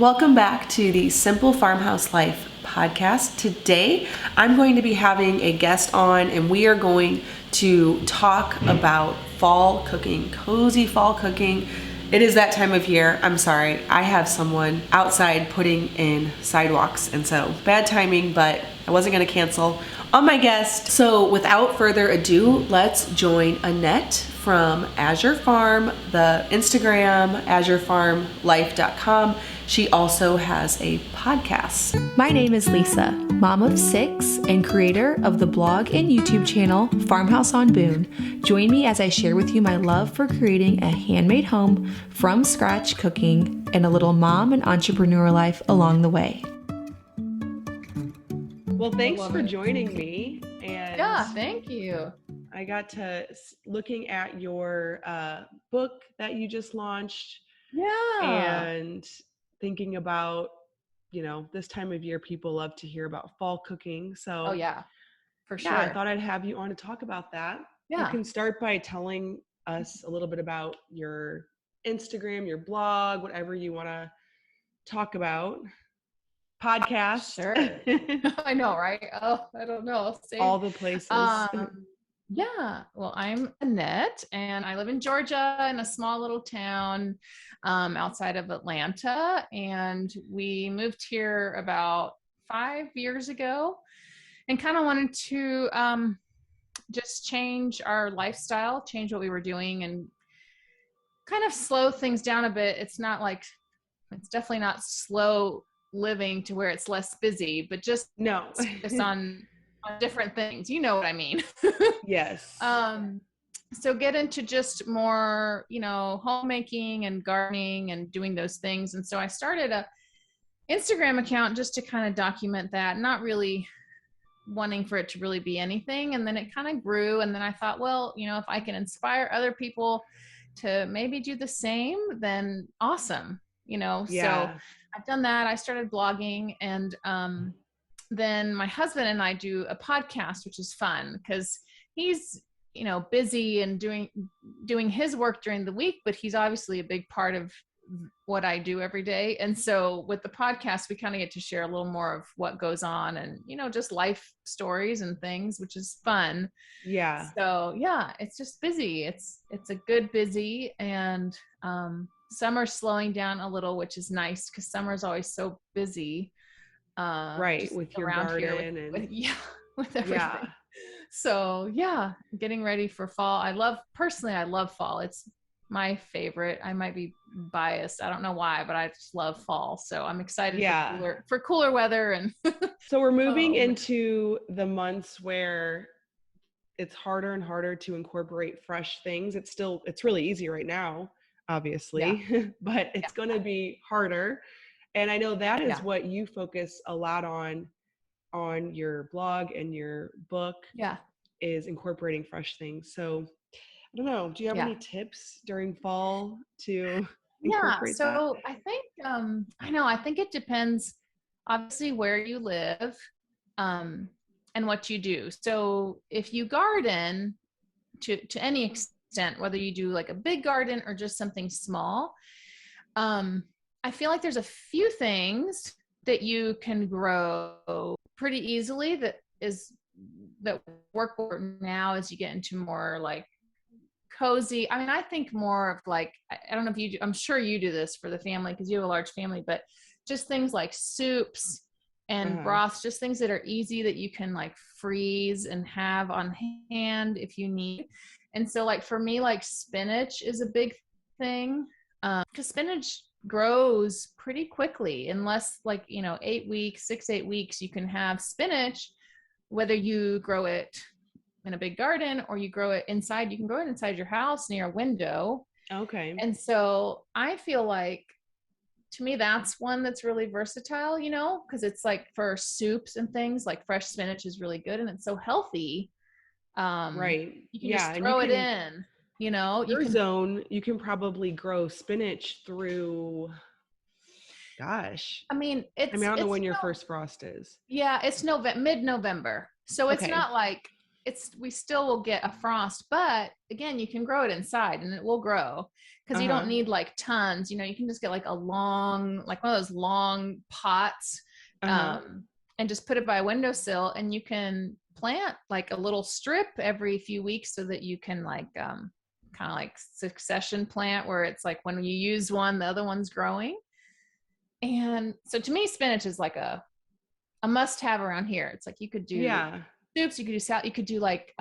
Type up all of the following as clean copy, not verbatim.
Welcome back to the Simple Farmhouse Life podcast. Today, I'm going to be having a guest on, and we are going to talk about fall cooking, cozy fall cooking. It is that time of year. I'm sorry, I have someone outside putting in sidewalks, and so bad timing, but I wasn't going to cancel on my guest. So without further ado, let's join Annette from Azure Farm, the Instagram, azurefarmlife.com. She also has a podcast. My name is Lisa, mom of 6 and creator of the blog and YouTube channel Farmhouse on Boone. Join me as I share with you my love for creating a handmade home from scratch cooking and a little mom and entrepreneur life along the way. Well, thanks for joining me. And yeah, thank you. I got to looking at your book that you just launched. Yeah. And thinking about, this time of year, people love to hear about fall cooking. So, oh yeah, for sure. Yeah, I thought I'd have you on to talk about that. Yeah. You can start by telling us a little bit about your Instagram, your blog, whatever you want to talk about. Podcast. Sure. I know, right? Oh, I don't know. Same. All the places. Yeah. Well, I'm Annette, and I live in Georgia in a small little town outside of Atlanta. And we moved here about 5 years ago and kind of wanted to just change our lifestyle, change what we were doing, and kind of slow things down a bit. It's definitely not slow living to where it's less busy, but just focus on different things. You know what I mean? Yes. So get into just more, homemaking and gardening and doing those things. And so I started a Instagram account just to kind of document that, not really wanting for it to really be anything. And then it kind of grew. And then I thought, well, if I can inspire other people to maybe do the same, then awesome. Yeah. So I've done that. I started blogging, and then my husband and I do a podcast, which is fun because he's, busy and doing his work during the week, but he's obviously a big part of what I do every day. And so with the podcast, we kind of get to share a little more of what goes on and, just life stories and things, which is fun. Yeah. So yeah, it's just busy. It's a good busy, and summer's slowing down a little, which is nice because summer's always so busy. Right. With your garden with everything. Yeah. So yeah, getting ready for fall. I love fall. It's my favorite. I might be biased. I don't know why, but I just love fall. So I'm excited for cooler weather. And so we're moving into the months where it's harder and harder to incorporate fresh things. It's really easy right now, obviously, but it's going to be harder. And I know that is what you focus a lot on your blog and your book. Yeah. Is incorporating fresh things. So I don't know. Do you have any tips during fall to incorporate that? So I think, I think it depends obviously where you live, and what you do. So if you garden to any extent, whether you do like a big garden or just something small, I feel like there's a few things that you can grow pretty easily that work now as you get into more like cozy. I mean, I think more of like, I don't know if you do, I'm sure you do this for the family because you have a large family, but just things like soups and broths, just things that are easy that you can like freeze and have on hand if you need. And so like for me, like spinach is a big thing, because spinach grows pretty quickly in less like 8 weeks, 6-8 weeks. You can have spinach whether you grow it in a big garden or you grow it inside. You can grow it inside your house near a window. Okay. And so I feel like, to me, that's one that's really versatile, because it's like for soups and things, like fresh spinach is really good and it's so healthy. Right. You can just throw it in, you can probably grow spinach through, gosh. I don't know when your first frost is. Yeah, it's mid-November. So it's not like we still will get a frost, but again, you can grow it inside and it will grow because you don't need like tons, you know, you can just get like like one of those long pots, and just put it by a windowsill, and you can plant like a little strip every few weeks so that you can like, kind of like succession plant where it's like when you use one, the other one's growing. And so to me, spinach is like a must have around here. It's like you could do soups, you could do salad, you could do like,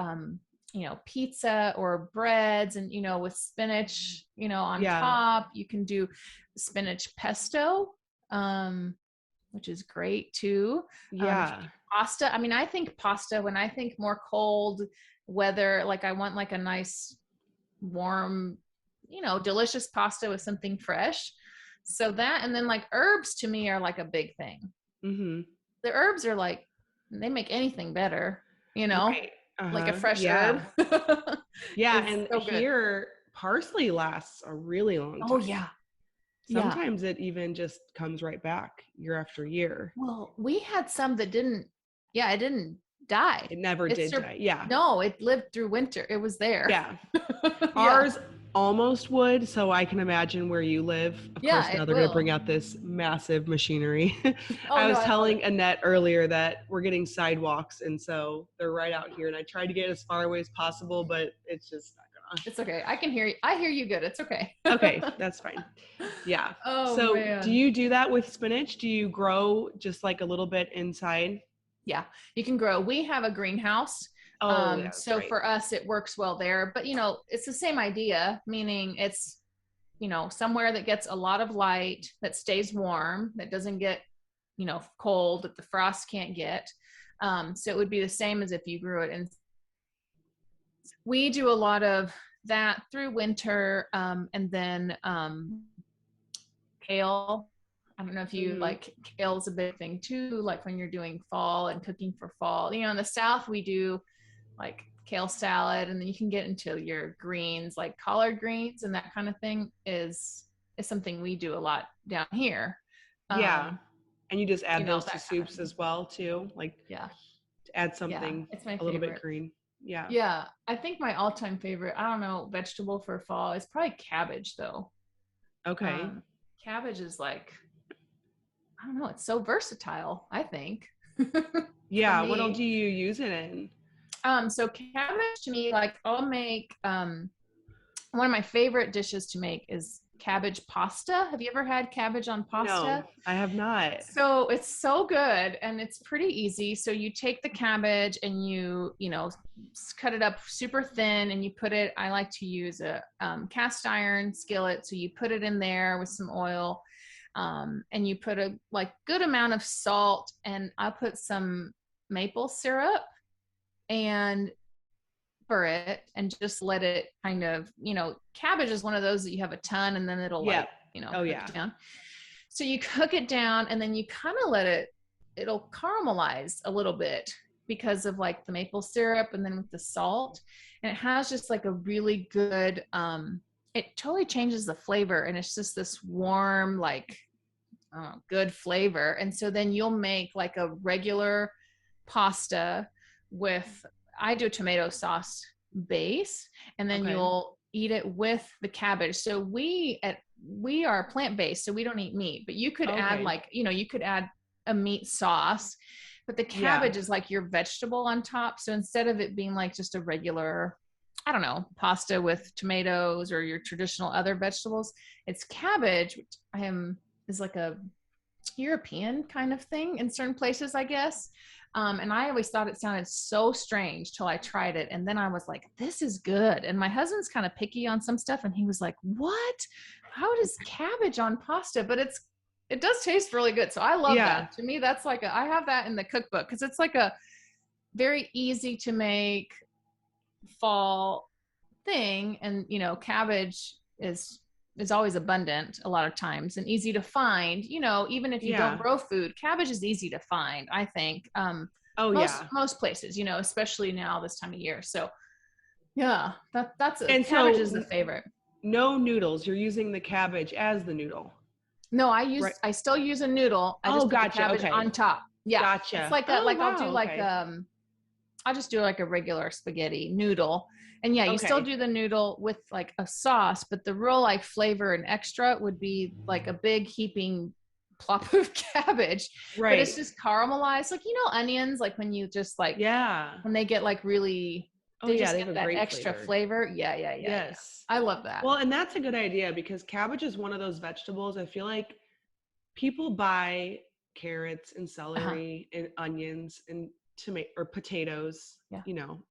you know, pizza or breads, and, you know, with spinach, you know, on top. You can do spinach pesto, which is great too. Pasta. I mean, I think pasta, when I think more cold weather, like I want like a nice warm, you know, delicious pasta with something fresh. So that, and then like herbs to me are like a big thing. The herbs are like, they make anything better, you know, like a fresh herb. And so here parsley lasts a really long time. Oh yeah. Sometimes it even just comes right back year after year. Well, we had some that didn't die. It never did die. Yeah. No, it lived through winter. It was there. Yeah. Ours almost would, so I can imagine where you live. Of course, now they're going to bring out this massive machinery. I was telling Annette earlier that we're getting sidewalks, and so they're right out here, and I tried to get as far away as possible, but it's just not gonna. It's okay. I can hear you. I hear you good. It's okay. Okay, that's fine. Yeah. So man. Do you do that with spinach? Do you grow just like a little bit inside? Yeah, you can grow. We have a greenhouse. So for us, it works well there, but you know, it's the same idea, meaning it's, you know, somewhere that gets a lot of light, that stays warm, that doesn't get, you know, cold, that the frost can't get. So it would be the same as if you grew it. And we do a lot of that through winter. And then, kale. I don't know if you like, kale's a big thing too, like when you're doing fall and cooking for fall. You know, in the South, we do like kale salad, and then you can get into your greens, like collard greens and that kind of thing is something we do a lot down here. And you just add those to soups as well too, like to add something it's my a little bit green. I think my all-time favorite, I don't know, vegetable for fall is probably cabbage though. Cabbage is like, I don't know, it's so versatile, I think. What all do you use it in? So cabbage to me, like I'll make, one of my favorite dishes to make is cabbage pasta. Have you ever had cabbage on pasta? No, I have not. So it's so good and it's pretty easy. So you take the cabbage and you know, cut it up super thin, and you put it, I like to use a cast iron skillet. So you put it in there with some oil, and you put a like good amount of salt, and I'll put some maple syrup and for it, and just let it kind of, you know, cabbage is one of those that you have a ton and then it'll like, you know, cook it down. So you cook it down and then you kind of let it'll caramelize a little bit because of like the maple syrup and then with the salt, and it has just like a really good, it totally changes the flavor, and it's just this warm, like good flavor. And so then you'll make like a regular pasta with, I do a tomato sauce base, and then you'll eat it with the cabbage. So we are plant-based, so we don't eat meat, but you could add like, you know, you could add a meat sauce, but the cabbage is like your vegetable on top. So instead of it being like just a regular, I don't know, pasta with tomatoes or your traditional other vegetables, it's cabbage, which is like a European kind of thing in certain places, I guess. And I always thought it sounded so strange till I tried it. And then I was like, this is good. And my husband's kind of picky on some stuff. And he was like, what? How does cabbage on pasta? But it does taste really good. So I love that. To me, that's like I have that in the cookbook because it's like a very easy to make fall thing. And, you know, cabbage is always abundant a lot of times and easy to find, you know, even if you don't grow food, cabbage is easy to find, I think. Most places, you know, especially now this time of year. So cabbage is the favorite. No noodles. You're using the cabbage as the noodle. No, I still use a noodle. I just put the cabbage on top. Yeah. Gotcha. It's like I'll do like, I I'll just do like a regular spaghetti noodle. And yeah, you still do the noodle with like a sauce, but the real like flavor and extra would be like a big heaping plop of cabbage. Right. But it's just caramelized. Like, onions, like when you just like, when they get like really, they just get that extra flavor. Yeah. Yes. I love that. Well, and that's a good idea because cabbage is one of those vegetables. I feel like people buy carrots and celery and onions and tomato or potatoes,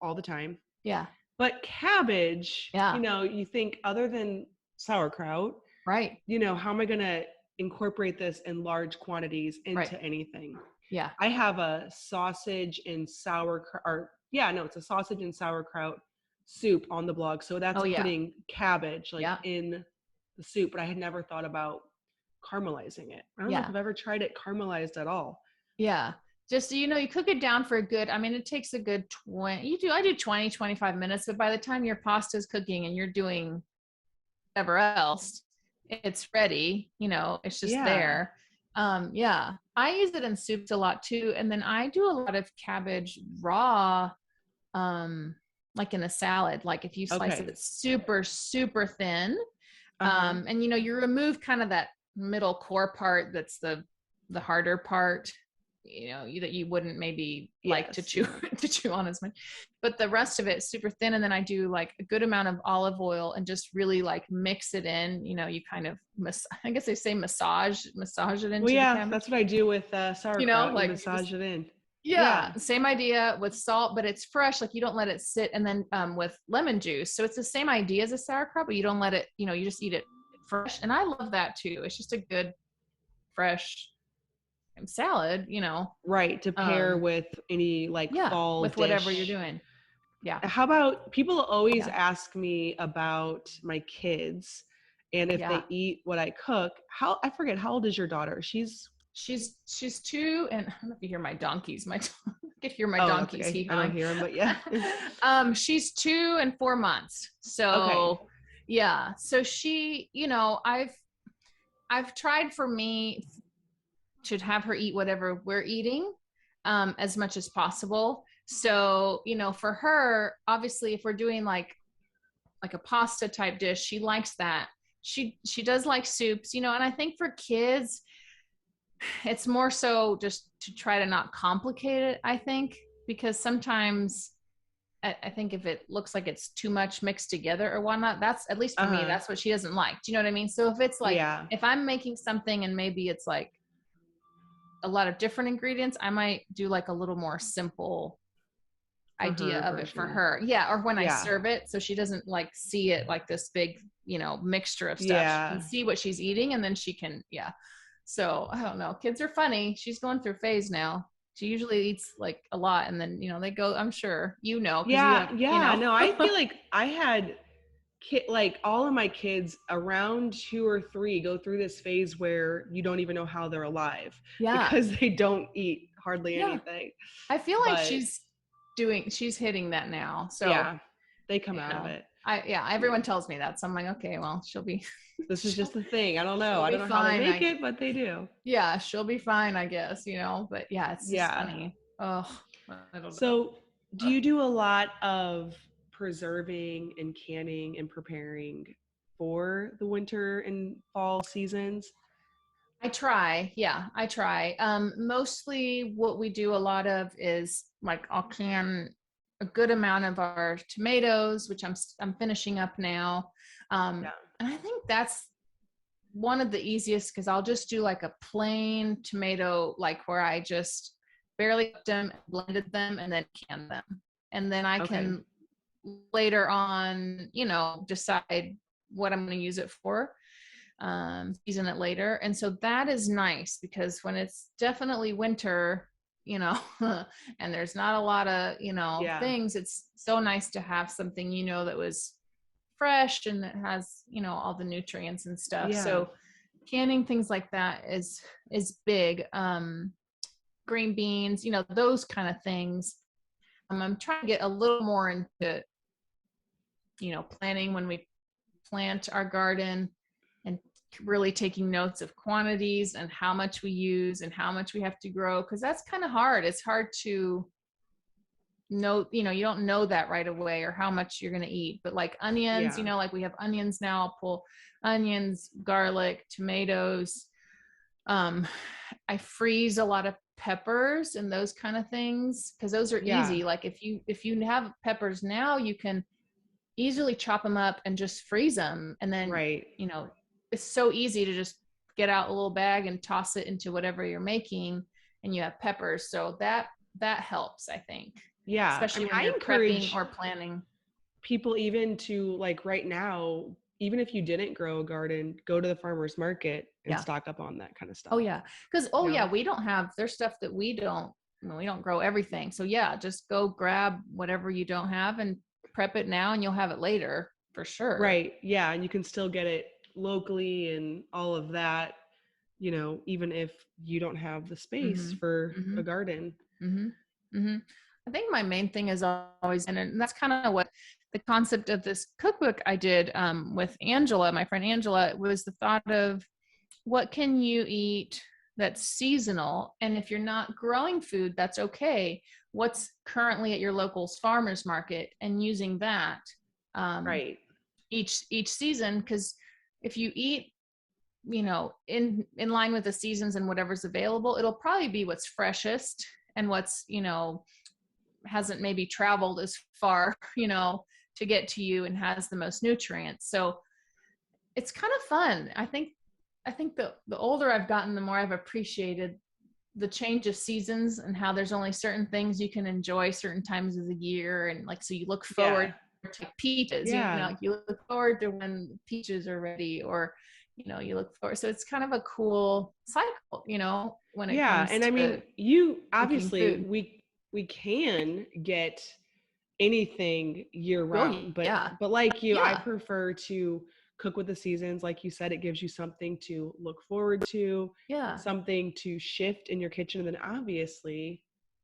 all the time. Yeah. But cabbage, you think other than sauerkraut, right? How am I going to incorporate this in large quantities into anything? Yeah. I have a sausage and sauerkraut, it's a sausage and sauerkraut soup on the blog. So that's putting cabbage in the soup, but I had never thought about caramelizing it. I don't know if I've ever tried it caramelized at all. Yeah. Just so you cook it down for a good, it takes a good I do 20, 25 minutes, but by the time your pasta is cooking and you're doing whatever else, it's ready, it's just there. I use it in soups a lot too. And then I do a lot of cabbage raw, like in a salad, like if you slice it super, super thin, and you remove kind of that middle core part. That's the harder part, that you wouldn't maybe like to chew on as much, but the rest of it is super thin. And then I do like a good amount of olive oil and just really like mix it in, you kind of, I guess they say massage it into the cabbage. That's what I do with sauerkraut, like massage it in. Yeah. Same idea with salt, but it's fresh. Like you don't let it sit. And then with lemon juice. So it's the same idea as a sauerkraut, but you don't let it, you just eat it fresh. And I love that too. It's just a good fresh salad, right, to pair with any like fall with dish. Whatever you're doing. Yeah. How about, people always ask me about my kids and if they eat what I cook. I forget, how old is your daughter? She's 2, and I don't know if you hear my donkeys. I could hear my donkeys. Okay. I don't hear them, but she's 2 and 4 months. So so she, I've tried for me to have her eat whatever we're eating, as much as possible. So, for her, obviously, if we're doing like a pasta type dish, she likes that. She does like soups, and I think for kids, it's more so just to try to not complicate it, I think, because sometimes I think if it looks like it's too much mixed together or whatnot, that's, at least for me, that's what she doesn't like. Do you know what I mean? So if it's like, if I'm making something and maybe it's like a lot of different ingredients, I might do like a little more simple idea of it for her. Yeah. Or when I serve it, so she doesn't like see it like this big, mixture of stuff. She can see what she's eating, and then she can, So I don't know. Kids are funny. She's going through a phase now. She usually eats like a lot, and then, they go, I'm sure, No, I feel like I had like all of my kids around 2 or 3 go through this phase where you don't even know how they're alive because they don't eat hardly anything. I feel like she's hitting that now. So they come out of it. Everyone tells me that. So I'm like, okay, well, she'll be, this is just the thing. I don't know. I don't know how they make it, but they do. Yeah. She'll be fine, I guess, but it's just funny. Oh, I don't know. So do you do a lot of preserving and canning and preparing for the winter and fall seasons? I try. Yeah, I try. Mostly what we do a lot of is like I'll can a good amount of our tomatoes, which I'm finishing up now. And I think that's one of the easiest, because I'll just do like a plain tomato, like where I just barely cooked them, blended them, and then canned them. And then I can later on, decide what I'm going to use it for, season it later. And so that is nice, because when it's definitely winter, and there's not a lot of, things, it's so nice to have something, that was fresh and that has, all the nutrients and stuff. So canning things like that is big. Green beans, those kind of things. I'm trying to get a little more into, planning when we plant our garden, and really taking notes of quantities and how much we use and how much we have to grow, because that's kind of hard. It's hard to you don't know that right away or how much you're going to eat. But like onions, Yeah. like we have onions now. I'll pull onions, garlic, tomatoes. I freeze a lot of peppers and those kind of things because those are Yeah. easy. Like if you have peppers now, you can easily chop them up and just freeze them. And then, Right. it's so easy to just get out a little bag and toss it into whatever you're making, and you have peppers. So that helps, I think, Yeah. I especially mean, when I you're prepping encourage or planning. people even to, like, right now, even if you didn't grow a garden, go to the farmer's market and Yeah. stock up on that kind of stuff. Oh yeah. Because You know? we don't have, there's stuff that we don't grow everything. So yeah, just go grab whatever you don't have and prep it now, and you'll have it later for sure. Right. Yeah. And you can still get it locally and all of that, even if you don't have the space Mm-hmm. for Mm-hmm. a garden. Mm-hmm. Mm-hmm. I think my main thing is always, and that's kind of what the concept of this cookbook I did with Angela, my friend Angela, was the thought of what can you eat that's seasonal, and if you're not growing food, that's okay. What's currently at your local's farmers market, and using that um, Right. each season, because if you eat in line with the seasons and whatever's available, it'll probably be what's freshest and what's hasn't maybe traveled as far to get to you and has the most nutrients. So it's kind of fun. I think the older I've gotten, the more I've appreciated the change of seasons and how there's only certain things you can enjoy certain times of the year. And like, so you look Yeah. forward to peaches, Yeah. like you look forward to when peaches are ready, or, you look forward. So it's kind of a cool cycle, when it Yeah. comes And I mean, to you cooking obviously, food. we can get anything year Oh round, but yeah. like you, I Yeah. prefer to cook with the seasons. Like you said, it gives you something to look forward to, Yeah. something to shift in your kitchen. And then obviously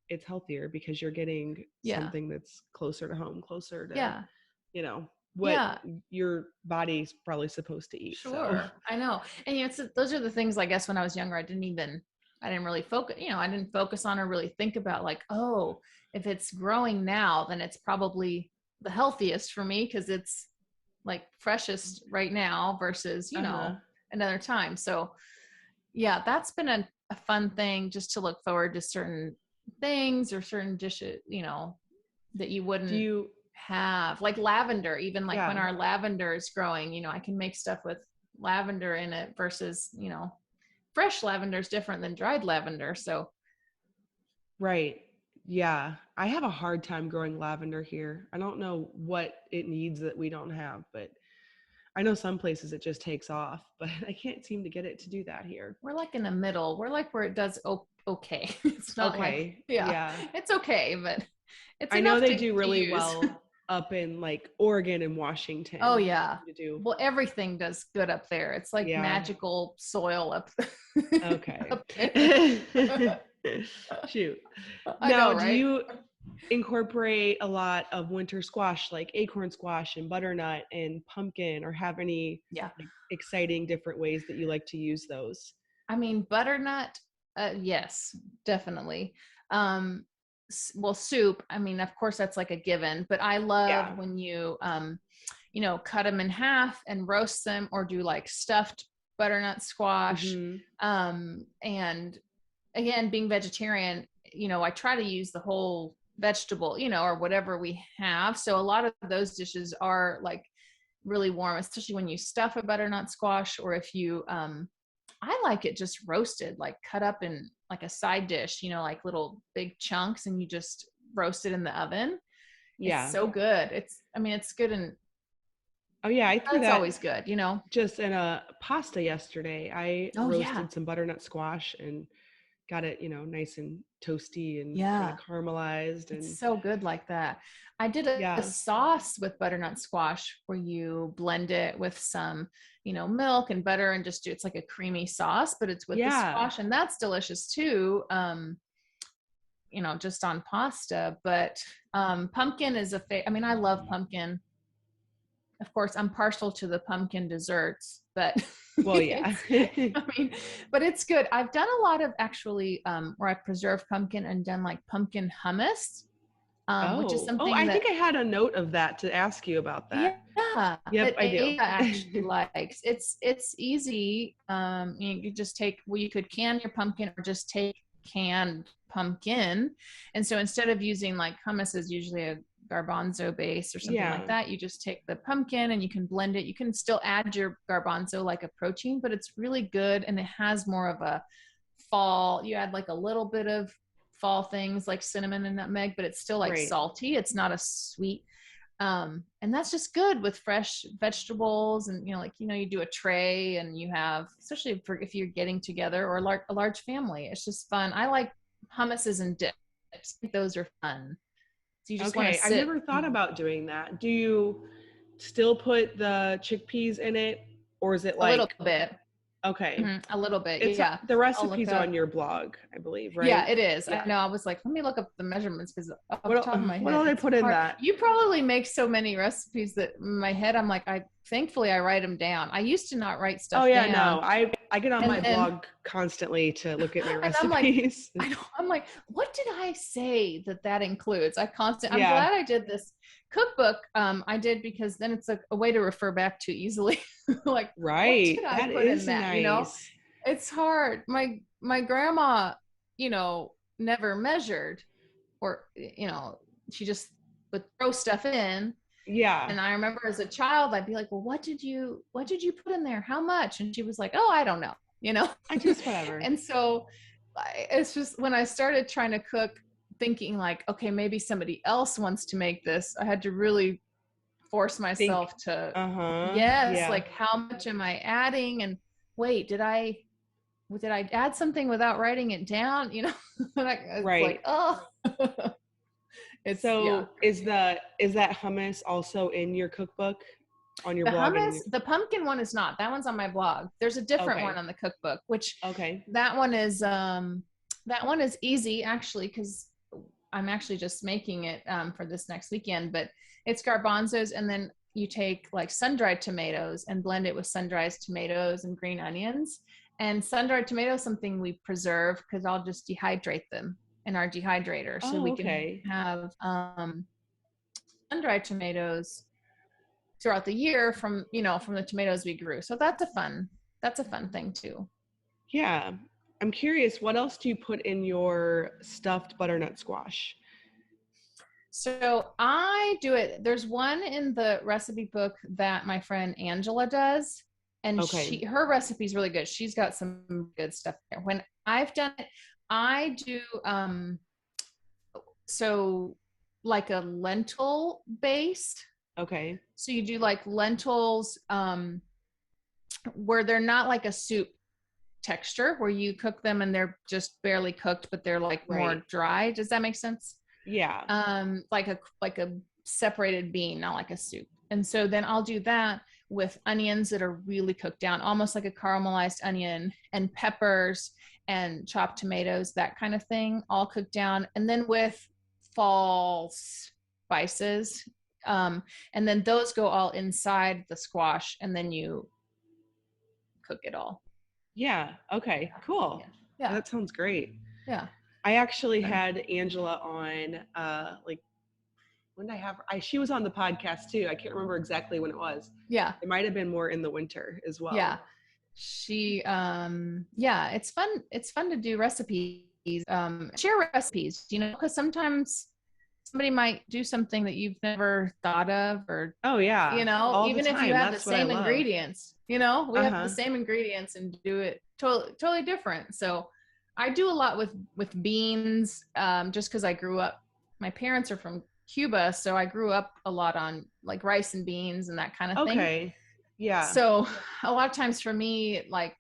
it's healthier because you're getting Yeah. something that's closer to home, closer to, Yeah. what Yeah. your body's probably supposed to eat. So Sure. I know. And those are the things, I guess, when I was younger, I didn't really focus, I didn't focus on or really think about like, oh, if it's growing now, then it's probably the healthiest for me because it's like freshest right now versus, uh-huh. another time. So yeah, that's been a fun thing, just to look forward to certain things or certain dishes, that you Do wouldn't you have, like lavender. Even like when yeah. our lavender is growing, I can make stuff with lavender in it versus, fresh lavender is different than dried lavender. So Right. Yeah. I have a hard time growing lavender here. I don't know what it needs that we don't have, but I know some places it just takes off, but I can't seem to get it to do that here. we're like in the middle. We're like where it does okay. It's not like, Okay. yeah, Yeah. it's okay, but it's I know enough they to do really use. well up in like Oregon and Oh Washington. yeah. To do. Well, everything does good up there. It's like Yeah. magical soil up Okay. up there. Shoot. I know, Now, do right? you incorporate a lot of winter squash like acorn squash and butternut and pumpkin, or have any Yeah. like exciting different ways that you like to use those? I mean, butternut, yes, definitely. Well, soup, I mean, of course, that's like a given, but I love Yeah. when you, cut them in half and roast them, or do like stuffed butternut squash. Hmm. And again, being vegetarian, I try to use the whole vegetable, or whatever we have. So a lot of those dishes are like really warm, especially when you stuff a butternut squash, or if you, I like it just roasted, like cut up in like a side dish, like little big chunks, and you just roast it in the oven. It's Yeah. so good. It's good, and Oh yeah, I threw that's that always good, just in a pasta yesterday. I Oh yeah. roasted some butternut squash and got it, nice and toasty and kind of Yeah. caramelized. It's And so good like that. I did a yeah. sauce with butternut squash where you blend it with some, milk and butter, and just do, it's like a creamy sauce, but it's with the Yeah. squash, and that's delicious too. Just on pasta. But pumpkin is I love pumpkin. Of course, I'm partial to the pumpkin desserts, but Well, yeah. I mean, but it's good. I've done a lot of actually where I preserve pumpkin and done like pumpkin hummus. which is something I that, think I had a note of that to ask you about that. yeah, Yep, that I do. Ava actually likes. It's easy. You just take, well, you could can your pumpkin or just take canned pumpkin. And so instead of using, like, hummus is usually a garbanzo base or something like Yeah, that, you just take the pumpkin and you can blend it. You can still add your garbanzo like a protein, but it's really good, and it has more of a fall. You add like a little bit of fall things like cinnamon and nutmeg, but it's still like right. salty. It's not a sweet. And that's just good with fresh vegetables. And, you do a tray and you have, especially for if you're getting together or a large family, it's just fun. I like hummuses and dips. I think those are fun. So you just want to Okay, I've sit never thought about doing that. Do you still put the chickpeas in it, or is it a little like, bit. okay, A little bit. it's Yeah. the I'll look recipe's on up. your blog, I believe, Yeah, right? it is. I Yeah. know. I was like, let me look up the measurements, because off the What top of my what head, all I it's put in hard. that? You probably make so many recipes that in my head, I'm like, thankfully I write them down. I used to not write Oh stuff yeah, down. no. I get on And my then, blog constantly to look at my and I'm like, recipes. I'm like, what did I say that includes? I'm Yeah, glad I did this cookbook. I did, because then it's a way to refer back to easily. Like, what right. did I That put in is that? nice. It's hard. My grandma, never measured, or, she just would throw stuff in. Yeah, And I remember as a child, I'd be like, well, what did you put in there? How much? And she was like, oh, I don't know, you know? I just whatever. And so it's just when I started trying to cook, thinking like, okay, maybe somebody else wants to make this, I had to really force Think, myself to, uh-huh. yes, Yeah, like, how much am I adding? And wait, did I add something without writing it down? It's right. like, oh, it's, yeah. So is that hummus also in your cookbook on your The blog and hummus, the pumpkin one is not. That one's on my blog. There's a different one okay. on the cookbook, which Okay. that one is easy actually, because I'm actually just making it for this next weekend. But it's garbanzos, and then you take like sun-dried tomatoes and blend it with sun-dried tomatoes and green onions. And sun-dried tomatoes, something we preserve, because I'll just dehydrate them in our dehydrator, so Oh, we can okay. have sun-dried tomatoes throughout the year from the tomatoes we grew. So that's a fun thing too. Yeah. I'm curious, what else do you put in your stuffed butternut squash? So I do it. There's one in the recipe book that my friend Angela does, and Okay. her recipe is really good. She's got some good stuff there. When I've done it, I do so like a lentil base. Okay. So you do like lentils where they're not like a soup texture, where you cook them and they're just barely cooked, but they're like Right. more dry. Does that make sense? Yeah. Like a separated bean, not like a soup. And so then I'll do that with onions that are really cooked down, almost like a caramelized onion, and peppers and chopped tomatoes, that kind of thing, all cooked down. And then with fall spices. And then those go all inside the squash, and then you cook it all. Yeah. Okay. Cool. Yeah. Yeah. That sounds great. Yeah. I actually had Angela on like when did I have her? She was on the podcast too. I can't remember exactly when it was. Yeah. It might have been more in the winter as well. Yeah. Yeah, it's fun to do recipes, share recipes, because sometimes somebody might do something that you've never thought of, or Oh yeah. All the even if you time. have the That's what I same love. ingredients, we have the Uh-huh. same ingredients and do it totally different. So I do a lot with beans, just because I grew up, my parents are from Cuba, so I grew up a lot on like rice and beans and that kind of thing. Okay. Yeah. So a lot of times for me, like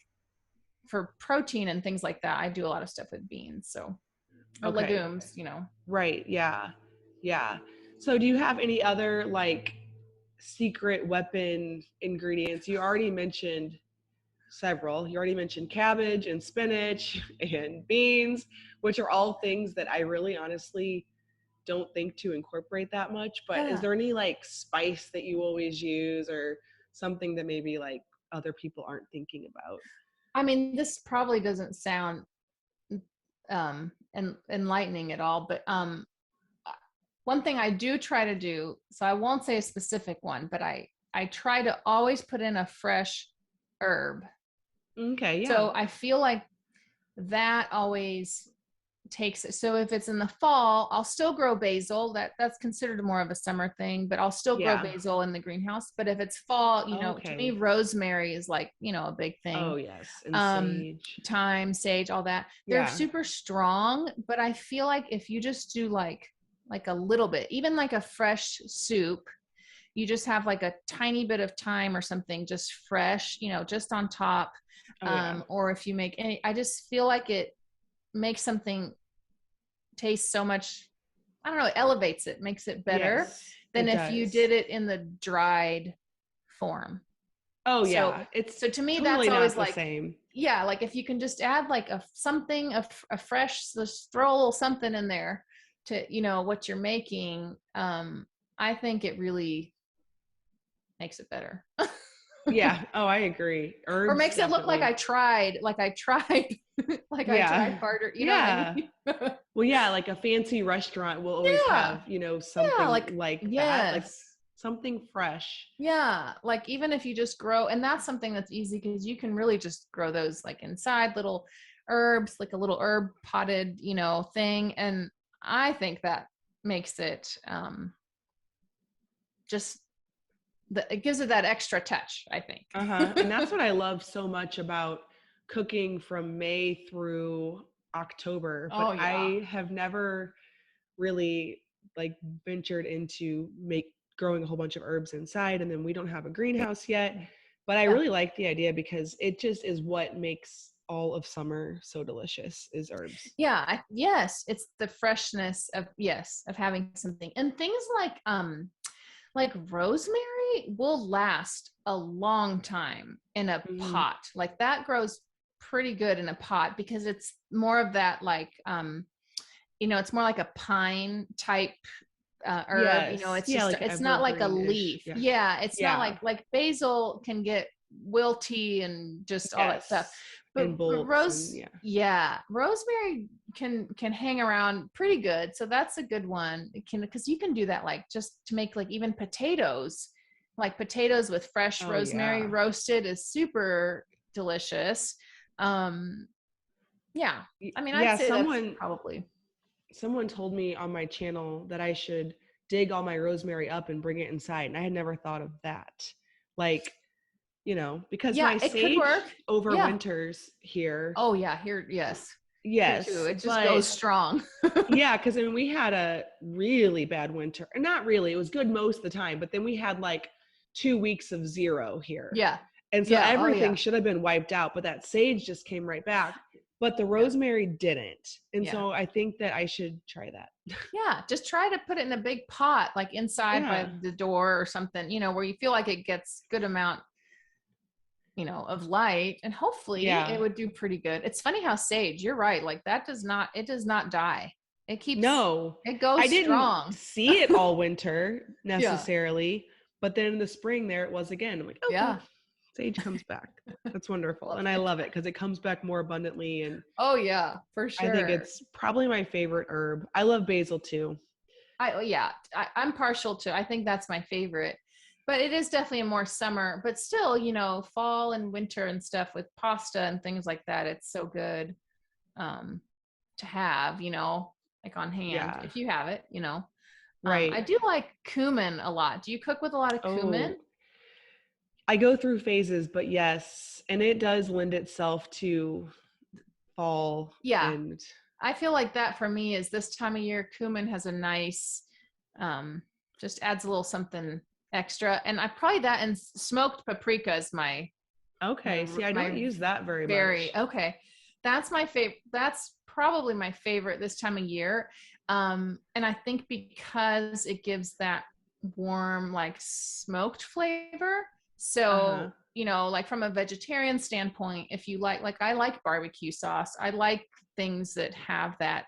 for protein and things like that, I do a lot of stuff with beans. So, or Okay. legumes. Right. Yeah. Yeah. So do you have any other like secret weapon ingredients? You already mentioned several. You already mentioned cabbage and spinach and beans, which are all things that I really honestly don't think to incorporate that much. But is Yeah. there any like spice that you always use, or something that maybe like other people aren't thinking about? I mean, this probably doesn't sound enlightening at all, but one thing I do try to do, so I won't say a specific one, but I try to always put in a fresh herb. Okay, yeah. So I feel like that always takes it. So if it's in the fall, I'll still grow basil. That's considered more of a summer thing, but I'll still grow Yeah. basil in the greenhouse. But if it's fall, to me, Okay. rosemary is like, a big Oh, thing. yes. And sage. Thyme, sage, all that. They're Yeah. super strong, but I feel like if you just do like a little bit, even like a fresh soup, you just have like a tiny bit of thyme or something just fresh, just on top. Oh, yeah. Or if you make any, I just feel like it makes something taste so much, I don't know, it elevates it, makes it better Yes, than it if you does. did it in the dried form. Oh, So, yeah. It's so to me, that's totally always not the like, same. yeah, like if you can just add like a fresh, just throw a little something in there to, what you're making. I think it really makes it better. Yeah. Oh, I agree. Or Herbs makes it look like I definitely. tried, like I tried Yeah. harder, you know what I Yeah. mean? Well, yeah, like a fancy restaurant will always Yeah. have, Yeah, something like like that, like yes. something fresh. Yeah, like even if you just grow, and that's something that's easy because you can really just grow those like inside little herbs, like a little herb potted, thing. And I think that makes it just it gives it that extra touch, I think. Uh-huh. And that's what I love so much about cooking from May through October. Oh But yeah. I have never really like ventured into make growing a whole bunch of herbs inside, and then we don't have a greenhouse yet. But I Yeah. really like the idea because it just is what makes all of summer so delicious is herbs. Yeah, yes, it's the freshness of, yes, of having something. And things like rosemary will last a long time in a Hmm. pot. Like that grows pretty good in a pot because it's more of that like it's more like a pine type herb. Yes. It's Yeah, just like it's not like a evergreen-ish. leaf. Yeah. Yeah, it's not Yeah. like basil can get wilty and just all that stuff. Yes. But And bolts and yeah. yeah, rosemary can hang around pretty good. So that's a good one. It can, because you can do that like just to make like even potatoes, like potatoes with fresh Oh rosemary yeah. roasted is super delicious. Um, yeah, I mean, I'd Yeah, say that's probably. someone told me on my channel that I should dig all my rosemary up and bring it inside. And I had never thought of that. Like, because Yeah, my it could sage work. Yeah. overwinters here. Oh yeah, here, yes. Here too. Yes, It just but goes strong. yeah, because then we had a really bad winter. Not really, it was good most of the time, but then we had like 2 weeks of zero here. Yeah. And so Yeah. Oh everything yeah. should have been wiped out, but that sage just came right back. But the Yeah. rosemary didn't. And Yeah. so I think that I should try that. Yeah. Just try to put it in a big pot, like inside by Yeah. the door or something, where you feel like it gets good amount, of light, and hopefully it Yeah. would do pretty good. It's funny how sage, you're right. Like that it does not die. It keeps, No, it goes I didn't strong. see it all winter Yeah. necessarily, but then in the spring there it was again. I'm like, okay, Yeah. sage comes back. That's wonderful. Love And I it. love it because it comes back more abundantly. And Oh yeah, for I think sure. it's probably my favorite herb. I love basil too. Yeah, I'm partial to, I think that's my favorite, but it is definitely a more summer, but still, fall and winter and stuff with pasta and things like that. It's so good to have, like on hand Yeah, if you have it, I right. do like cumin a lot. Do you cook with a lot of cumin? Oh, I go through phases, but yes, and it does lend itself to fall Yeah, and I feel like that for me is this time of year, cumin has a nice, um, just adds a little something extra. And I probably that and smoked paprika is okay. See, I don't my use that very very much. okay. That's my favorite. That's probably my favorite this time of year. And I think because it gives that warm, like smoked flavor. Uh-huh. So, like from a vegetarian standpoint, if you like I like barbecue sauce. I like things that have that.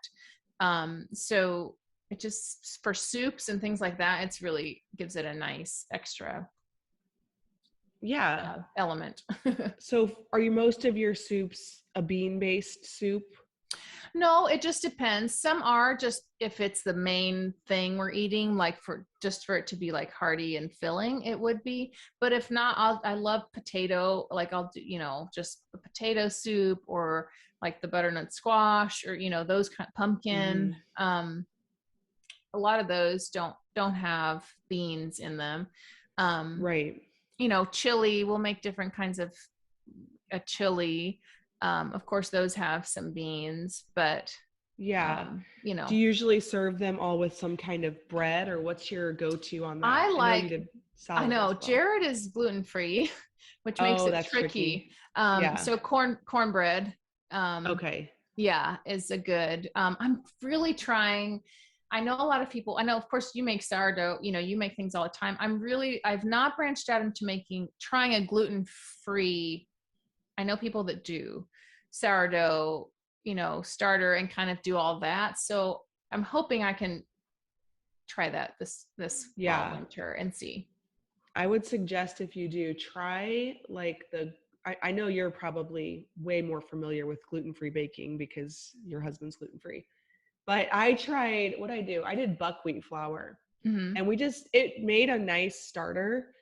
So it just for soups and things like that, it's really gives it a nice extra Yeah. element. So are you most of your soups a bean-based soup? No, it just depends. Some are just if it's the main thing we're eating, like for it to be like hearty and filling, it would be. But if not, I love potato. Like I'll do, just a potato soup or like the butternut squash or those kind of pumpkin. Mm, A lot of those don't have beans in them. Um, right. Chili. We'll make different kinds of a chili. Of course, those have some beans, but Yeah. you Do know, you usually serve them all with some kind of bread, or what's your go-to on that? I I know you like, did I salad as know well. Jared is gluten free, which makes Oh, it that's tricky. tricky. Yeah. So cornbread, Okay. yeah, is a good. I'm really trying. I know a lot of people. I know, of course, you make sourdough. You make things all the time. I've not branched out into trying a gluten free. I know people that do sourdough, starter and kind of do all that. So I'm hoping I can try that this fall Yeah. winter and see. I would suggest if you do try like I know you're probably way more familiar with gluten-free baking because your husband's gluten-free. But I tried what I do. I did buckwheat flour Mm-hmm. and it made a nice starter,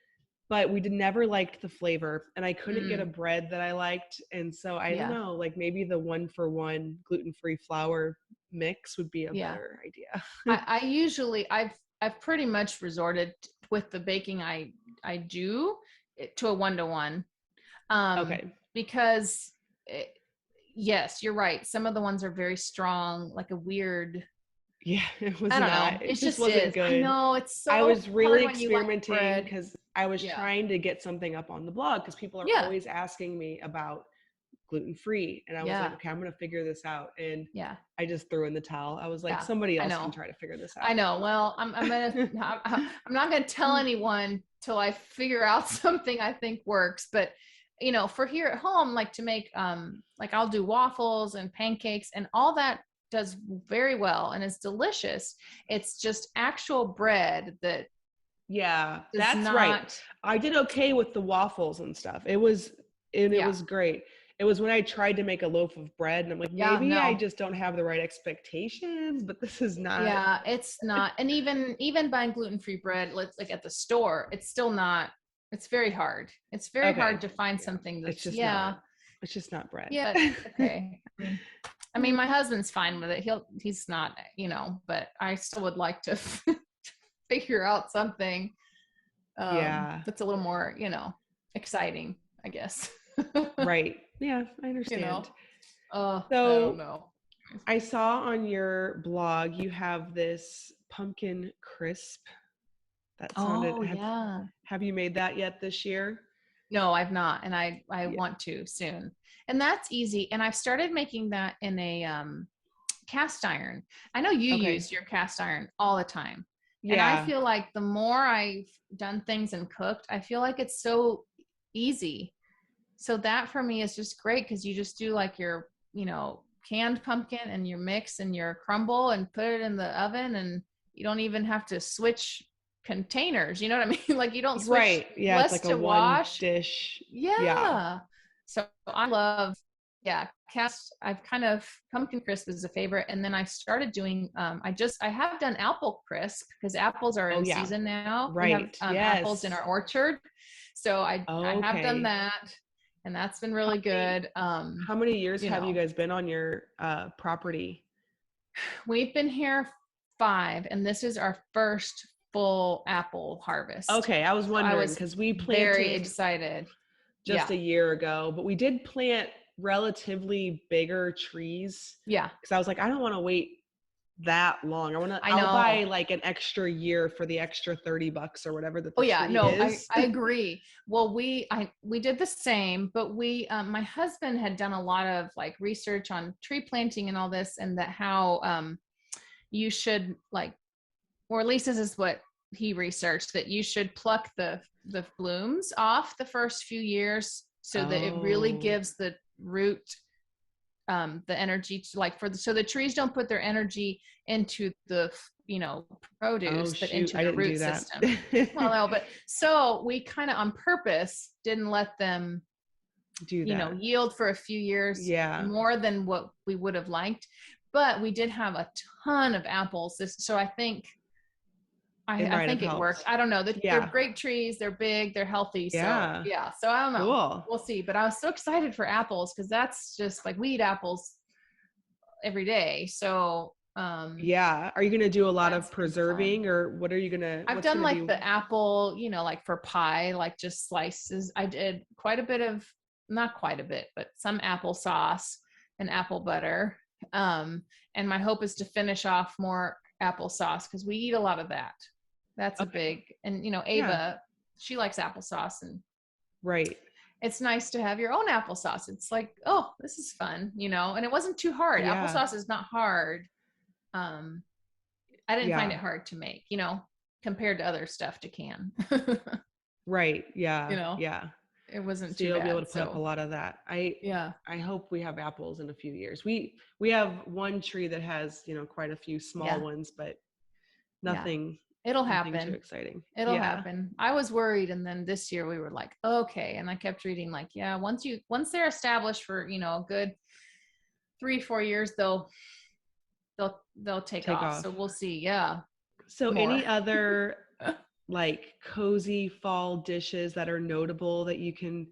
but we never liked the flavor and I couldn't get a Mm, bread that I liked. And so I don't yeah, know, like maybe the 1-for-1 gluten-free flour mix would be a yeah. better idea. I usually I've pretty much resorted with the baking I do to a 1-to-1, Okay. because it, yes, you're right. Some of the ones are very strong, like a weird. Yeah, it was I don't know. not. It It just just wasn't is. I good. know it's I so was hard really when you like experimenting bread. because I was Yeah, trying to get something up on the blog because people are yeah, always asking me about gluten free. And I was like, yeah, okay, I'm going to figure this out. And yeah, I just threw in the towel. I was like, yeah. somebody I else can know. try to figure this I out. know. Well, I'm not gonna tell anyone till I figure out something I think works. But for here at home, like to make like I'll do waffles and pancakes and all that does very well and is delicious. It's just actual bread that Yeah, does that's right. not. I did okay with the waffles and stuff. It Yeah, was great. It was when I tried to make a loaf of bread and I'm like, yeah, maybe I no, just don't have the right expectations, but this is not. yeah, it's not. And even buying gluten-free bread, like at the store, it's still not. It's very hard. It's very hard Okay. to find Yeah. something It's that's, just yeah. not. It's just not bread. Yeah, but okay. I mean, my husband's fine with it. He's not, but I still would like to figure out something Yeah. that's a little more, exciting, I guess. Right. Yeah, I you know, understand. I don't So know. I saw on your blog you have this pumpkin crisp. That sounded Oh yeah. have you made that yet this year? No, I've not, and I Yeah. want to soon. And that's easy. And I've started making that in a cast iron. I know you Okay. use your cast iron all the time. And I Yeah. feel like the more I've done things and cooked, I feel like it's so easy. So that for me is just great because you just do like your, canned pumpkin and your mix and your crumble and put it in the oven and you don't even have to switch containers. You know what I mean? Like you don't switch Right. Yeah, it's less like a to one wash. dish. Yeah. Yeah. So I love, yeah, I've kind of pumpkin crisp is a favorite. And then I started doing, I have done apple crisp because apples are Oh in yeah. season now. We have Right. apples in Yes. our orchard. So I have done Okay. that and that's been How really many good. how many years You have you know, guys been on your property? we've been here 5 and this is our first full apple harvest. Okay, I was So I wondering was because we very planted excited. just Yeah. a year ago, but we did plant relatively bigger trees Yeah. because I was like, I don't want to wait that long. I I'll buy know. like an extra year for the extra $30 or whatever that Oh the yeah, tree no, is. I agree. Well, we did the same, but my husband had done a lot of like research on tree planting and all this, and that how you should like, or at least this is what he researched, that you should pluck the blooms off the first few years so that it really Oh, gives the root the energy to like so the trees don't put their energy into the oh produce but shoot, into I the didn't root do that. system. Well no, but so we kind of on purpose didn't let them do that. Yield for a few years more than what we would have liked. But we did have a ton of apples. So I think it worked. I don't know. They're great trees. They're big. They're healthy. So So I don't know. Cool. We'll see. But I was so excited for apples because that's just like we eat apples every day. So are you gonna do a lot of preserving, or what are you gonna? I've done like the apple, like for pie, like just slices. I did quite a bit of, not quite a bit, but some applesauce and apple butter. And my hope is to finish off more applesauce because we eat a lot of that. That's a big, and Ava, she likes applesauce, and it's nice to have your own applesauce. It's like, oh, this is fun, and it wasn't too hard. Applesauce is not hard. I didn't find it hard to make, compared to other stuff to can. It wasn't too bad. You'll be able to put up a lot of that. I hope we have apples in a few years. We have one tree that has, quite a few small ones, but nothing. It'll happen. Too exciting. It'll happen. I was worried, and then this year we were like, okay, and I kept reading like, once they're established for a good 3-4 years, they'll take off. So we'll see. Yeah. So any other like cozy fall dishes that are notable that you can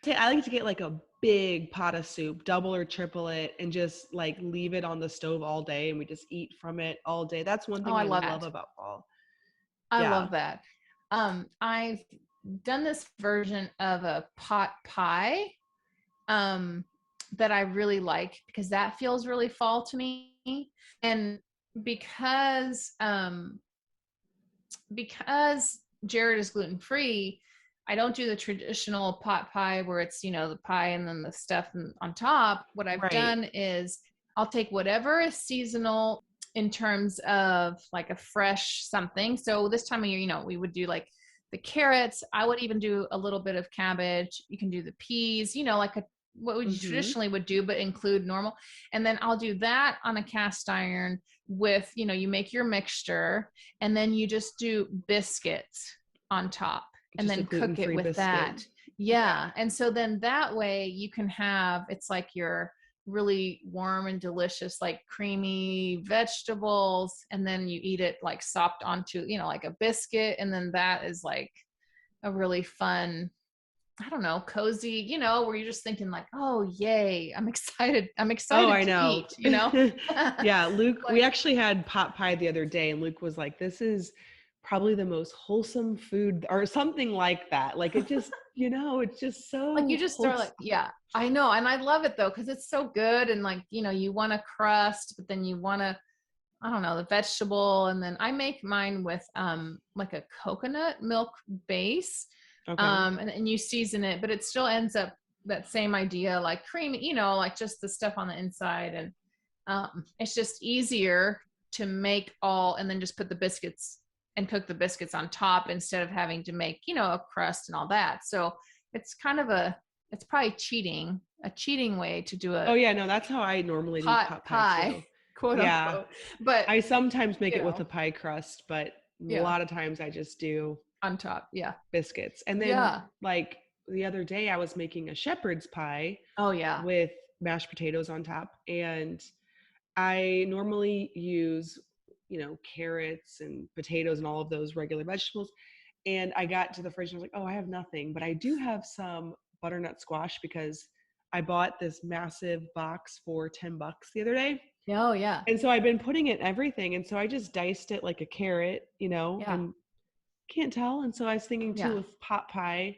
I like to get like a big pot of soup, double or triple it, and just like leave it on the stove all day, and we just eat from it all day. That's one thing I love about fall. I love that. I've done this version of a pot pie that I really like because that feels really fall to me. And because Jared is gluten-free, I don't do the traditional pot pie where it's, the pie and then the stuff on top. What I've done is I'll take whatever is seasonal in terms of like a fresh something. So this time of year, we would do like the carrots. I would even do a little bit of cabbage. You can do the peas, like what we traditionally would do, but include normal. And then I'll do that on a cast iron with, you make your mixture, and then you just do biscuits on top and then cook it with that. Yeah. And so then that way you can have, it's like your really warm and delicious, like creamy vegetables. And then you eat it like sopped onto, like a biscuit. And then that is like a really fun, I don't know, cozy, where you're just thinking like, oh, yay. I'm excited. Oh, I know. Eat, Yeah. Luke, we actually had pot pie the other day, and Luke was like, this is probably the most wholesome food or something like that. Like it just, it's just so like you just wholesome. throw like, yeah, I know. And I love it though, because it's so good. And like, you want a crust, but then you want to, I don't know, the vegetable. And then I make mine with like a coconut milk base. Okay. And you season it, but it still ends up that same idea, like creamy, like just the stuff on the inside. And it's just easier to make all, and then just put the biscuits and cook the biscuits on top instead of having to make, a crust and all that. So it's kind of it's probably a cheating way to do it. Oh yeah, no, that's how I normally do pot pie too. Quote unquote. But I sometimes make it with a pie crust, but a lot of times I just do on top, biscuits. And then like the other day I was making a shepherd's pie. Oh yeah. With mashed potatoes on top, and I normally use carrots and potatoes and all of those regular vegetables. And I got to the fridge and I was like, oh, I have nothing, but I do have some butternut squash because I bought this massive box for $10 the other day. Oh yeah. And so I've been putting it in everything. And so I just diced it like a carrot, and can't tell. And so I was thinking too, with pot pie,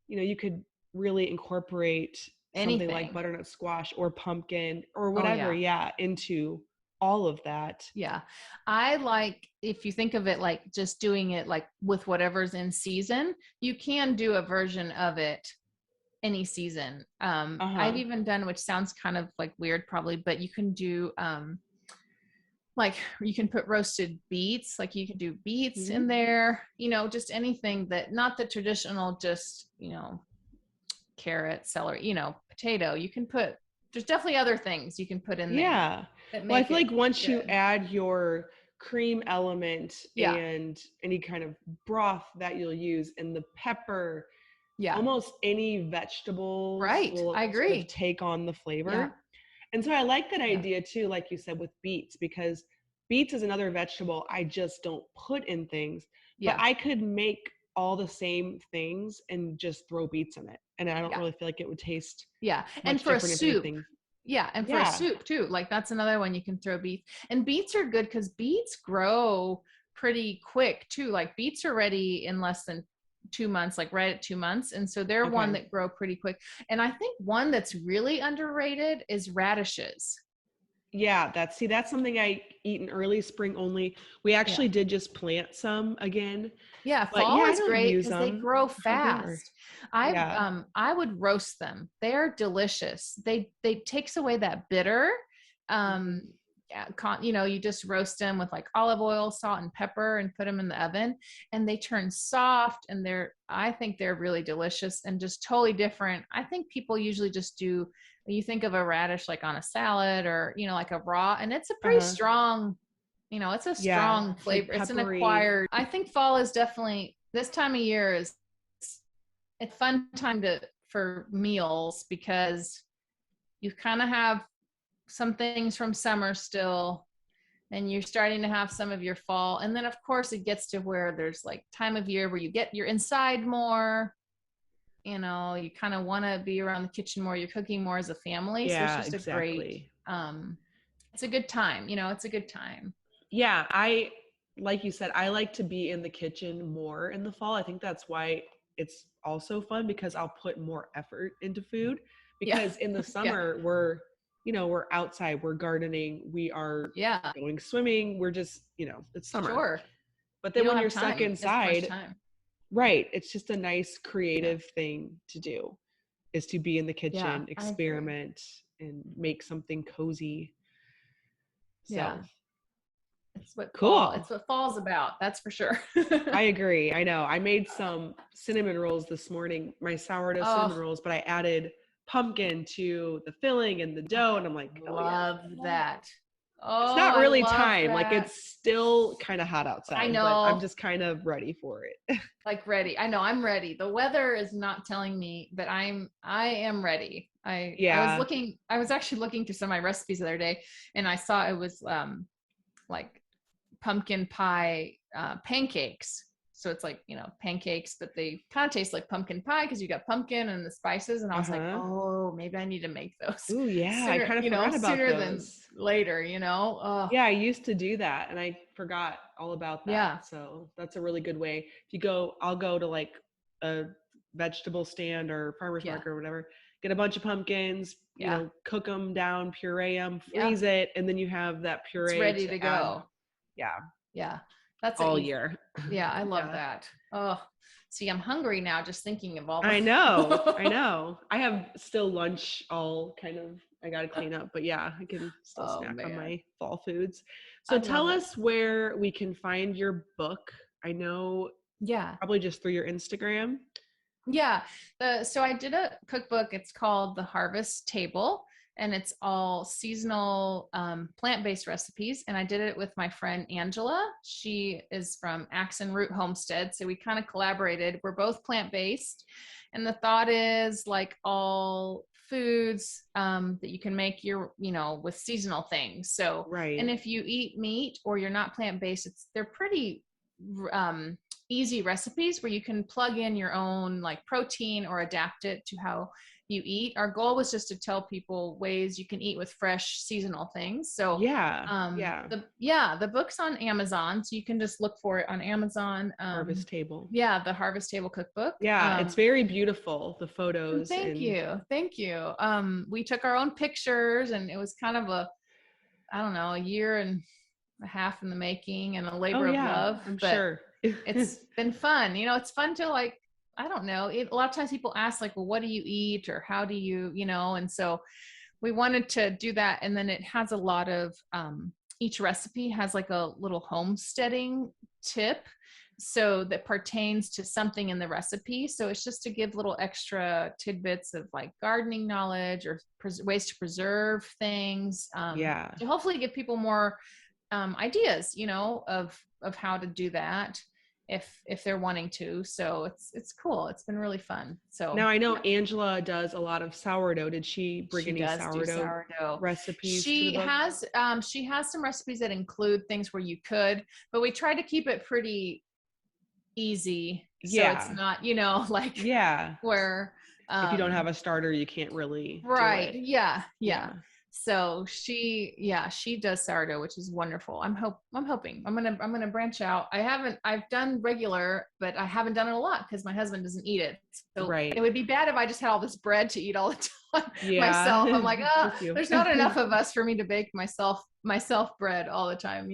you could really incorporate something like butternut squash or pumpkin or whatever, into all of that. Yeah. I like, if you think of it like just doing it like with whatever's in season, you can do a version of it any season. I've even done, which sounds kind of like weird probably, but you can do like you can put roasted beets, like you can do beets in there, just anything that, not the traditional, just, carrot, celery, potato. You can put, there's definitely other things you can put in there. Yeah. Well, I feel like once you add your cream element and any kind of broth that you'll use, and the pepper Yeah. almost any vegetables Right. will I sort of agree. take on the Yeah. flavor. And so I like that Yeah. idea too, like you said, with beets, because beets is another vegetable I just don't put in things, but Yeah. I could make all the same things and just throw beets in it. And I don't Yeah. really feel like it would taste Yeah. And much for a different if soup. anything. Yeah. And for a Yeah. soup too. Like that's another one you can throw beets. And beets are good because beets grow pretty quick too. Like beets are ready in less than 2 months, like right at 2 months. And so they're one Okay. that grow pretty quick. And I think one that's really underrated is radishes. Yeah, that's something I eat in early spring only. We Yeah. actually did just plant some again, Yeah, but yeah, fall I is don't great use because they them grow for dinner. fast. Yeah. I would roast them. They're delicious. They takes away that bitter. Um Mhm. yeah, you just roast them with like olive oil, salt, and pepper, and put them in the oven, and they turn soft. And I think they're really delicious and just totally different. I think people usually just do. You think of a radish like on a salad or like a raw, and it's a pretty Uh-huh. strong. It's a Yeah, strong it's like flavor. It's an peppery. acquired. I think fall is definitely this time of year is it's fun time for meals because you kind of have some things from summer still, and you're starting to have some of your fall. And then of course it gets to where there's like time of year where you're inside more. You kind of want to be around the kitchen more. You're cooking more as a family, so it's Yeah, just a great. exactly. It's a good time. It's a good time. Yeah, like you said, I like to be in the kitchen more in the fall. I think that's why it's also fun because I'll put more effort into food Yeah. because in the Yeah. summer we're outside, we're gardening, we are Yeah. going swimming, we're just, it's summer. Sure. But You then don't when have you're stuck time as much inside, time. right, it's just a nice Yeah. creative thing to do is to be in the Yeah, kitchen, I agree. experiment and make something cozy. Yeah. So, It's cool. what fall's about. That's for sure. I agree. I know. I made some cinnamon rolls this morning, my sourdough cinnamon Oh, rolls, but I added pumpkin to the filling and the dough. And I'm like, oh yeah, love that. it's Oh, not I really love time. Like that. it's still kind of hot I outside, but I'm know, just kind of ready for it. like ready. I know I'm ready. The weather is not telling me, but I am ready. Yeah. I was actually looking through some of my recipes the other day, and I saw it was like pumpkin pie pancakes. So it's like, pancakes, but they kind of taste like pumpkin pie because you got pumpkin and the spices. And I was like, Uh-huh. oh, maybe I need to make those Ooh, yeah. I sooner, kind of forgot about sooner than those. later, Oh, Yeah, I used to do that and I forgot all about that. yeah. So that's a really good way. If you go, I'll go to like a vegetable stand or farmer's Yeah. market or whatever, get a bunch of pumpkins, Yeah. cook them down, puree them, Yeah. freeze it, and then you have that It's puree ready to to add, go. yeah, Yeah. That's all a, year. yeah, I love Yeah. that. Oh, see, I'm hungry now just thinking of all I know. I the. know. I have still lunch all kind of, I got to clean up, but yeah, I can still Oh, snack on man. my fall foods. So I tell love it. us where we can find your book. I know Yeah. probably just through your Instagram. Yeah. So I did a cookbook. It's called The Harvest Table, and it's all seasonal plant-based recipes. And I did it with my friend Angela. She is from Axe and Root Homestead. So we kind of collaborated. We're both plant-based. And the thought is like all foods that you can make with seasonal things. So, and Right. if you eat meat or you're not plant-based, they're pretty um, easy recipes where you can plug in your own like protein or adapt it to how you eat. Our goal was just to tell people ways you can eat with fresh seasonal things. So Yeah. Yeah. the book's on Amazon, so you can just look for it on Amazon. Harvest Table. Yeah, the Harvest Table Cookbook. Yeah, it's very beautiful, the photos Thank and you. Thank you. We took our own pictures, and it was kind of I don't know, a year and a half in the making and a oh labor of yeah, love, I'm but sure. it's been fun. It's fun to like, I don't know. A lot of times people ask like, well, what do you eat or how do you, and so we wanted to do that. And then it has a lot of, each recipe has like a little homesteading tip. So that pertains to something in the recipe. So it's just to give little extra tidbits of like gardening knowledge or ways to preserve things, Yeah. to hopefully give people more ideas, of how to do that. if they're wanting to. So it's cool. It's been really fun. So now I know Angela does a lot of sourdough. Did she bring any does do sourdough recipes to the She book? has some recipes that include things where you could, but we try to keep it pretty easy. So it's not, like where if you don't have a starter, you can't really right. do it. Yeah. So she does sourdough, which is wonderful. I'm hoping I'm gonna branch out. I've done regular, but I haven't done it a lot because my husband doesn't eat it. So it would be bad if I just had all this bread to eat all the time myself. I'm like, there's not enough of us for me to bake myself bread all the time,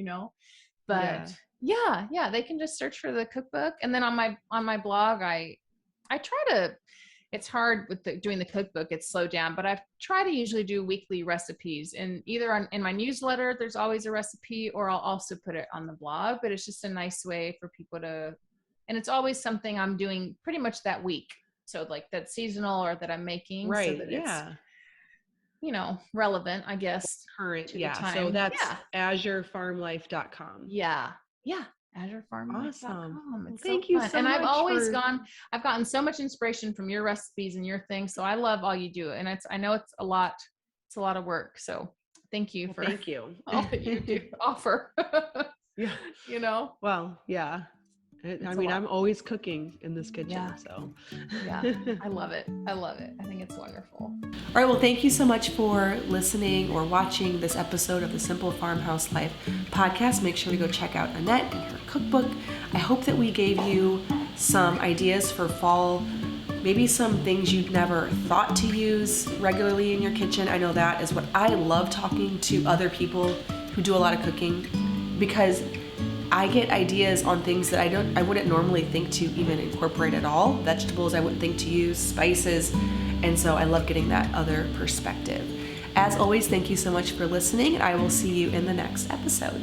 But yeah, they can just search for the cookbook, and then on my blog, I try to. It's hard with doing the cookbook. It's slowed down, but I try to usually do weekly recipes, and either in my newsletter, there's always a recipe, or I'll also put it on the blog, but it's just a nice way for people to, and it's always something I'm doing pretty much that week. So like that's seasonal or that I'm making, so that it's, relevant, I guess. Current. To the time. So that's azurefarmlife.com. Yeah. azurefarmlife.com. Awesome. It's thank you so much. And I've always I've gotten so much inspiration from your recipes and your things. So I love all you do. And I know it's a lot of work. So thank you for all that you do offer. Well, yeah. I'm always cooking in this kitchen. So I love it. I think it's wonderful. All right. Well, thank you so much for listening or watching this episode of the Simple Farmhouse Life podcast. Make sure to go check out Annette and her cookbook. I hope that we gave you some ideas for fall, maybe some things you'd never thought to use regularly in your kitchen. I know that is what I love, talking to other people who do a lot of cooking, because I get ideas on things that I wouldn't normally think to even incorporate at all. Vegetables I wouldn't think to use, spices, and so I love getting that other perspective. As always, thank you so much for listening, and I will see you in the next episode.